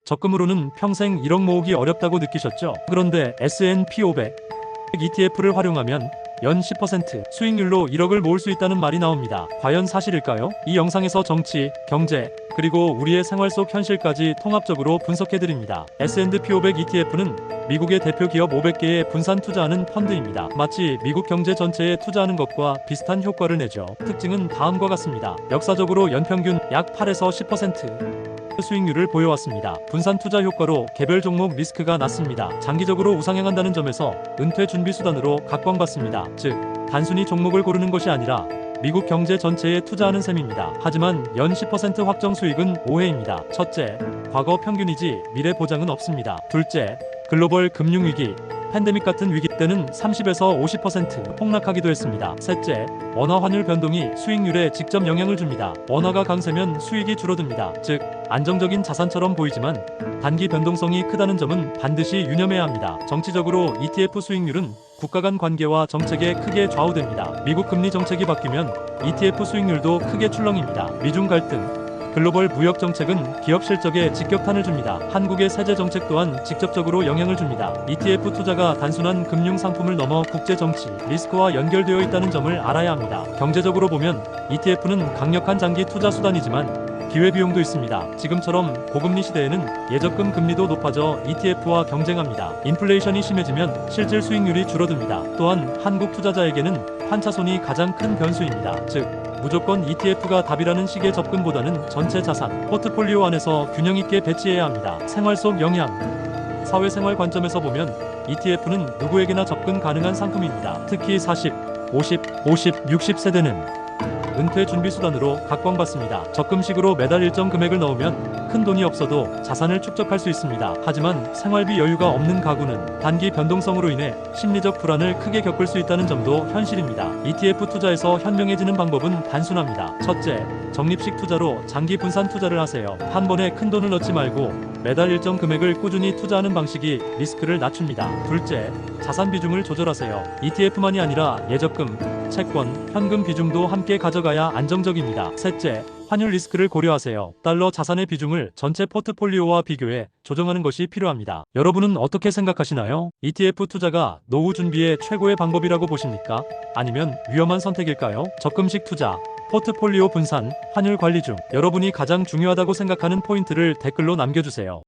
적금으로는 평생 1억 모으기 어렵다고 느끼셨죠? 그런데 S&P 500 ETF를 활용하면 연 10% 수익률로 1억을 모을 수 있다는 말이 나옵니다. 과연 사실일까요? 이 영상에서 정치, 경제, 그리고 우리의 생활 속 현실까지 통합적으로 분석해드립니다. S&P 500 ETF는 미국의 대표 기업 500개에 분산 투자하는 펀드입니다. 마치 미국 경제 전체에 투자하는 것과 비슷한 효과를 내죠. 특징은 다음과 같습니다. 역사적으로 연평균 약 8에서 10% 수익률을 보여왔습니다. 분산 투자 효과로 개별 종목 리스크가 낮습니다. 장기적으로 우상향한다는 점에서 은퇴 준비 수단으로 각광받습니다. 즉, 단순히 종목을 고르는 것이 아니라 미국 경제 전체에 투자하는 셈입니다. 하지만 연 10% 확정 수익은 오해입니다. 첫째, 과거 평균이지 미래 보장은 없습니다. 둘째, 글로벌 금융위기, 팬데믹 같은 위기 때는 30에서 50% 폭락하기도 했습니다. 셋째, 원화 환율 변동이 수익률에 직접 영향을 줍니다. 원화가 강세면 수익이 줄어듭니다. 즉, 안정적인 자산처럼 보이지만 단기 변동성이 크다는 점은 반드시 유념해야 합니다. 정치적으로 ETF 수익률은 국가 간 관계와 정책에 크게 좌우됩니다. 미국 금리 정책이 바뀌면 ETF 수익률도 크게 출렁입니다. 미중 갈등, 글로벌 무역 정책은 기업 실적에 직격탄을 줍니다. 한국의 세제 정책 또한 직접적으로 영향을 줍니다. ETF 투자가 단순한 금융 상품을 넘어 국제 정치 리스크와 연결되어 있다는 점을 알아야 합니다. 경제적으로 보면 ETF는 강력한 장기 투자 수단이지만 기회비용도 있습니다. 지금처럼 고금리 시대에는 예적금 금리도 높아져 ETF와 경쟁합니다. 인플레이션이 심해지면 실질 수익률이 줄어듭니다. 또한 한국 투자자에게는 환차손이 가장 큰 변수입니다. 즉, 무조건 ETF가 답이라는 식의 접근보다는 전체 자산, 포트폴리오 안에서 균형 있게 배치해야 합니다. 생활 속 영향, 사회생활 관점에서 보면 ETF는 누구에게나 접근 가능한 상품입니다. 특히 40, 50, 60세대는 은퇴 준비 수단으로 각광받습니다. 적금식으로 매달 일정 금액을 넣으면 큰 돈이 없어도 자산을 축적할 수 있습니다. 하지만 생활비 여유가 없는 가구는 단기 변동성으로 인해 심리적 불안을 크게 겪을 수 있다는 점도 현실입니다. ETF 투자에서 현명해지는 방법은 단순합니다. 첫째, 적립식 투자로 장기 분산 투자를 하세요. 한 번에 큰 돈을 넣지 말고 매달 일정 금액을 꾸준히 투자하는 방식이 리스크를 낮춥니다. 둘째, 자산 비중을 조절하세요. ETF만이 아니라 예적금, 채권, 현금 비중도 함께 가져가야 안정적입니다. 셋째, 환율 리스크를 고려하세요. 달러 자산의 비중을 전체 포트폴리오와 비교해 조정하는 것이 필요합니다. 여러분은 어떻게 생각하시나요? ETF 투자가 노후 준비의 최고의 방법이라고 보십니까? 아니면 위험한 선택일까요? 적금식 투자, 포트폴리오 분산, 환율 관리 중 여러분이 가장 중요하다고 생각하는 포인트를 댓글로 남겨주세요.